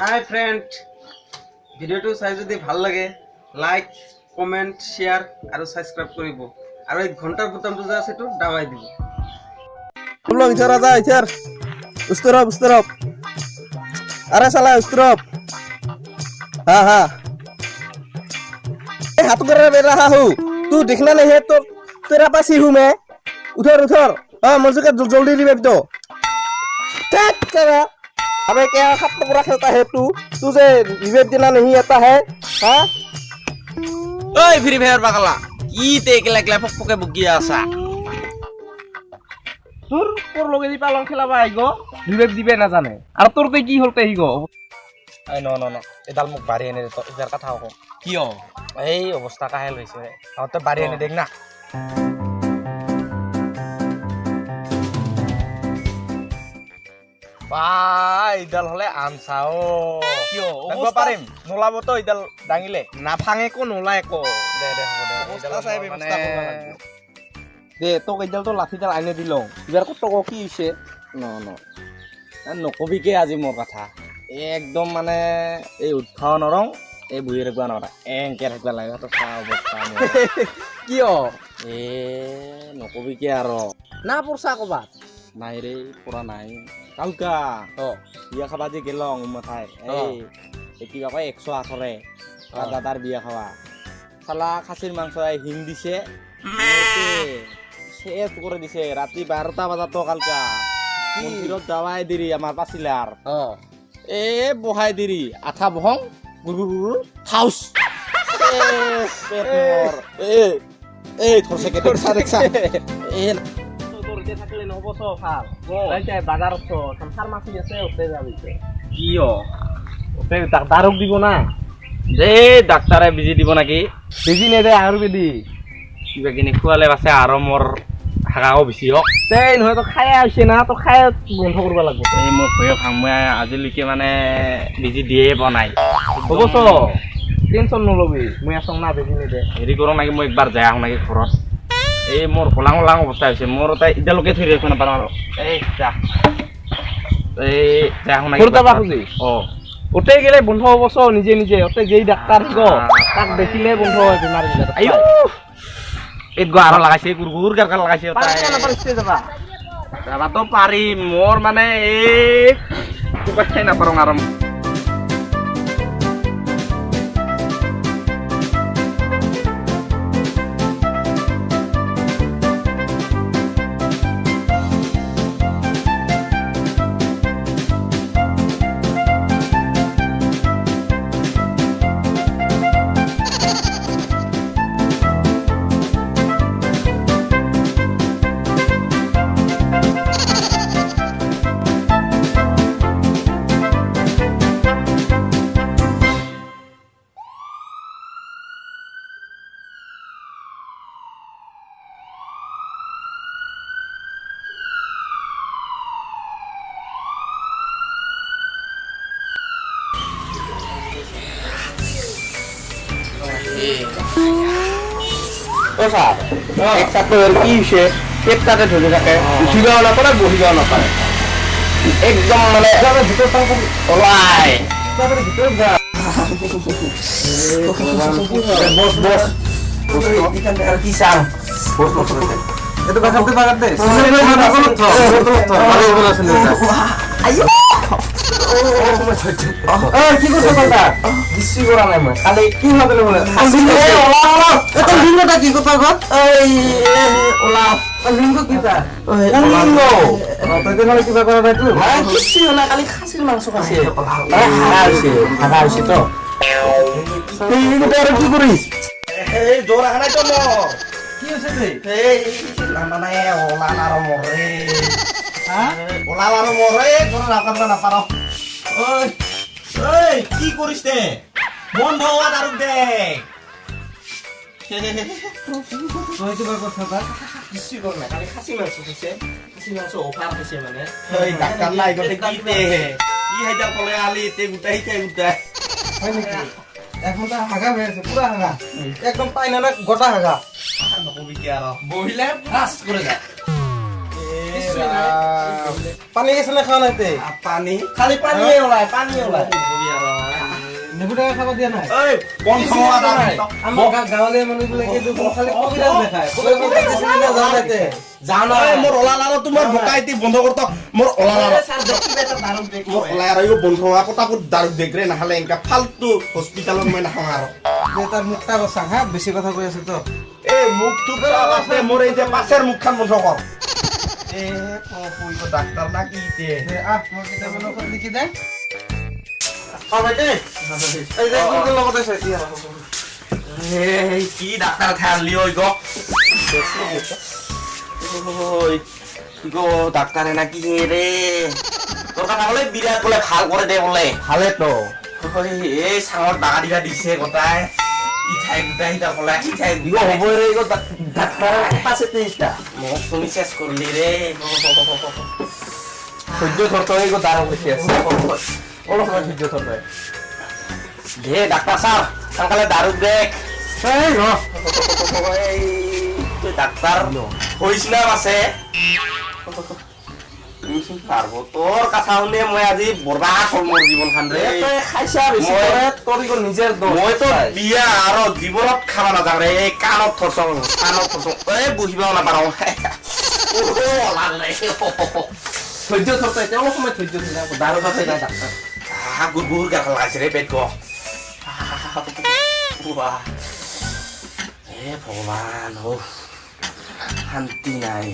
হাই friend, ভিডিঅ'টো চাই যদি ভাল লাগে লাইক কমেণ্ট শ্বেয়াৰ আৰু ছাবস্ক্ৰাইব কৰিব আৰু এই ঘণ্টাৰ বুটামটো যে আছে এইটো দাবাই দিব। Belum bicara aja, Ijar. Usturop. Are salah usturop. Ha. हाथ कर रहा हूँ तू देखना नहीं है तो तेरा पास ही हूँ मैं उधर हाँ मुझे का जल्दी रिवाइव दो अबे क्या हाथ पूरा खेलता है तू तुझे रिवाइव देना नहीं आता है हाँ ओए फ्री फायर पागला ई ते एकला फकफके बुगी आसा তোর তোর লগে দি পালং খেলাবা আইগো রিভাইভ দিবে না জানে আর তোর তে কি হলতে হিগো আই ন এডাল মোক বাড়ি এনে দে তো এটার কথা কও কিও এই অবস্থা কাহে লইছে আর তো বাড়ি এনে দেখ না ভাই ইডাল হলে আনসাও কিও অবস্থা পারিম নোলাবো তো ইডাল ডাঙিলে না ভাঙে কো নোলায় কো দে হবে দে ইডাল চাই ব্যবস্থা করবা লাগবে দে তো কইদাল তো লাঠিডাল আইনে দিলং ইবার কত কি হইছে নকবিকে আজি মোর কথা একদম মানে এই উৎসাহ নরং এই বুহি রাখবা নরা এংকে রাখবা লাগে তো চা অবস্থা কিয় এ নকবিকে আর না পরসা কবা নাই রে পুরা নাই কালকা বিয়া খাবা যে গেলং মাথায় এই কিবা কয় 118 দাদার বিয়া খাওয়া শালা খাসির মাংস হিং দিছে শেষ করে দিছে রাত্রি 12টা বাজা তো কালকা মন্দিরত যাওয়াই দেরি আমার পাছিলার এ বহাই দেরি আঠা বহং গুরগুর হাউস এই থরছে কে দেখছা এ তোরতে থাকলে নবছ ভাল তাইতে বাজারত তো ফার্মাসি আছে ওতে যাবিতে কিও ওতে দারক দিব না দে ডাক্তারে বিজি দিব নাকি বেজি নে দে আয়ুর্বেদিক কিবা কিনি খুৱালে আছে আৰু মোৰ হাগাও বেছি হক তেই নহয় তো খাই আছে না তো খাই বন্ধ কৰিব লাগিব এই মোৰ ভয় ভাঙমে আজিলৈকে মানে বিজি দিয়ে বনাই হবছ টেনশন নলবি মই আছং না বেজি নে দে হেৰি কৰোঁ নাকি মই একবাৰ যাই আহোঁ নাকি ঘৰত এই মোৰ হলাং অৱস্থা হৈছে মোৰ তাই এতিয়ালৈকে থৈ ৰাখিব নাপাৰো আৰু এই যা এই যাই আহোঁ নাকি ঘৰতে বাখুজি ওতে গেলে বন্ধ হবছ নিজে ওতে যেই ডাক্তার গো তাক দেখিলে বন্ধ হয় বেমার গিলা আইও এত গো আৰু লাগাইছে গুৰগুৰ গাৰকাৰ লাগাইছে পাৰি না পাৰি যাবা যাবা তো পাৰি মোৰ মানে এই কিবা খাই নাপাৰোঁ আৰু ও স্যার এক সাথের কি হইছে পেটটাতে ধরে থাকে উঠিবাও না পারে বহিবাও না পারে একদম মানে একেবারে ভিতর টাকা ওলাই তারপরে ভিতর যা বস এখানে আর কি চাও বস এইটো বাগাতে আইও কি করছ কথা দিছি করা নাই মই খালি কি হবে বলে এটা লিঙ্গটা কি কথা গত এই ওলা লিঙ্গ কিটা লিঙ্গ তইতে নলে কিবা করা নাই তুই ভাই কিছু না খালি খাসির মাংস খাইছে হাগা হইছে তো তুই লিঙ্গটা আর কি করিস এই জোরা খানাই তো মোর কি হৈছে তুই এই মানে ওলা আর মরে হ্যাঁ ওলা আর মরে জোরা রাখবা না পারো ওই কি করিস তে বন্ধ হওয়া দারুক দে তই কিবা কথা কিছু কর না খালি খাসি মাংস খাইছে খাসি মাংস অফার হইছে মানে ওই ডাক্তার লাই গতে কি তে কি হাইদা কলে আলি তে গুটাই হয় নাকি এখন তো হাগা হয়ে আছে পুরা হাগা একদম পাই না গোটা হাগা নকবি কি আর বহিলে ফাস্ট করে যা কিছু পানী গেছে না খাওয়া নাইতে পানী খালি পানীয়ে ওলায় নেবু টেঙা খাব দিয়া নাই ঐ কোন সময় আমাৰ গাঁৱলীয়া মানুহবিলাকে দেখোন খালি কবিৰাজ দেখায় কবিৰাজ দেখাইছে না যাওঁ নাইতে যাও না মোৰ ওলা লাৰা তোমাৰ বোকাইতি বন্ধ কৰতা মোৰ ওলা লাৰা মোৰ ওলা লাৰা বন্ধ হোৱা পটাপট দাৰু দেখৰে নাখালে এনেকা ফালতু হস্পিটালত মই নাখাওঁ আৰু তাৰ মুখটা বচা হা বেছি কথা কৈ আছে তো এই মুখটো আছে মোৰ এই যে পাছৰ মুখখন বন্ধ কৰ এ পুইটো ডাক্তাৰ না কি তে আহ মই কেইটামান ঔষধ লিখি দে খাবাইতে এই যে কোনটো লগত আছে এতিয়া এই কি ডাক্তাৰ ঠালি ঐ গো ঐ কি গো ডাক্তাৰে না কি ৰে তোৰ কথা বলে বিৰাট বলে ভাল কৰে দে বলে ভালে তো এই চাঙৰ ডাঙা দিবা দিছে গটাই ইঠাই গুটাই হিতা বলে ইঠাই দিব হ'ব রে গো ডাক্তাৰ পাছে তেইটা মোক তুমি চেছ কৰলি ৰে সহ্য ধৰতো এই গো দাৰ হৈছে অলপ সহ্য ধৰতো দে ডাক্তাৰ সাহেব সোনকালে দাৰু দেখ এই ৰ তুই ডাক্তাৰ হৈছিল না আছে পারবো তোর কথা শুনে মই আজি বরবাদ হল মোর জীবন খান রে খাইছা বেশি করে তোর ইগো নিজের দোষ মই তো বিয়া আর জীবনত খাবা না যারে এই কানত থরছ এই বুঝিবাও না পারো ও লাগে সহ্য করতে তেও সময় সহ্য দিলা দারু খাতে না ডাক্তার গুড় গুড় গা লাগাইছে রে পেট গো বাহ হে ভগবান ও শান্তি নাই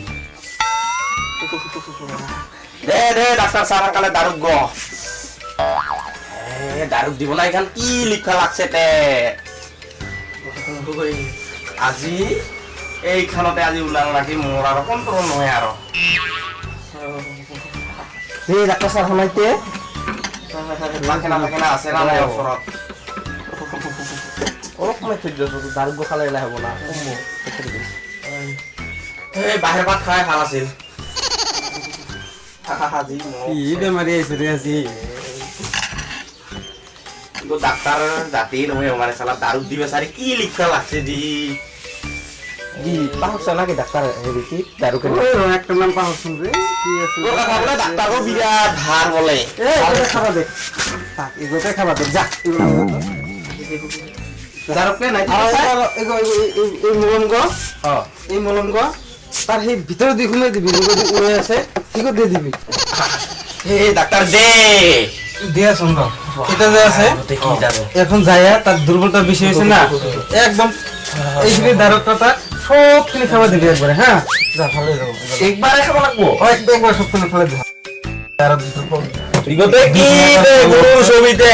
দে দে ডাক্তার সাহেব কালে দারুক গো দারুক দিব না এখান কি লিখা লাগছে তে আজি এইখানতে আজি উলাং লাগি মোর আর কন্ট্রোল নয় আর ডাক্তার সাহেব শুনাইতে লাখেনা আছে না নাই ওচৰত অলপ সময় সহ্য কৰছো দাৰুক গো খালে এলাই হব না এই বাহিৰ ভাত খাই ভাল আছিল ই বেমাৰী আহিছে ৰে আজি ডাক্তাৰ জাতি নহয় আমাৰ সালা দাৰু দি বেচাৰি কি লিখা লাগছে জি পাহছ নাকি ডাক্তাৰ হেৰি কি দাৰু কে একটা নাম পাহৰছো রে কি আছে তোর কথা বলে ডাক্তারও বিরাট ধার বলে এই খাবা দে তাক এগোতে খাবা দে যা দারু কে নাই এই মলম গো তার সেই ভিতর দি খুলে দিবি যদি উড়ে আছে কি করে দিয়ে দিবি হে ডাক্তার দে দিয়া সুন্দর এটা যে আছে এখন যায় তার দুর্বলতা বেশি হয়েছে না একদম এইখানে দারুটা তার সব কিনে খাওয়া দিবি একবারে হ্যাঁ যা ভালো যাবো একবারে খাব লাগবো একবার সব কিনে ফেলে দিবি বিগতে কি রে গুরু ছবিতে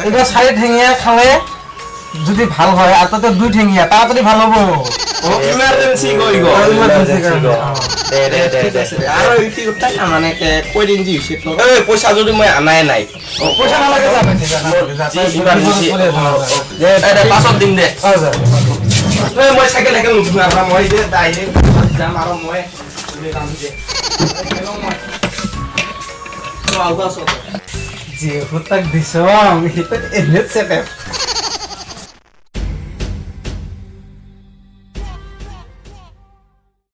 এটা সাইড ঠেঙিয়া খালে যদি ভাল হয় আর তাতে দুই ঠেঙিয়া তাড়াতাড়ি ভালো হবো ইমার্জেন্সি গই গো ইমার্জেন্সি দে আর ইতি কথা মানে কে কই দিন দি হইছে তো এই পয়সা যদি মই আনাই নাই পয়সা না লাগে ইমার্জেন্সি দে দে পাছত দিন দে এই মই সাইকেল সাইকেল নুঠু না মই দে ডাইরেক্ট যাম আর মই রাম দে তো আউট আসো যে হতাক দিছ এটা এনে সেটআপ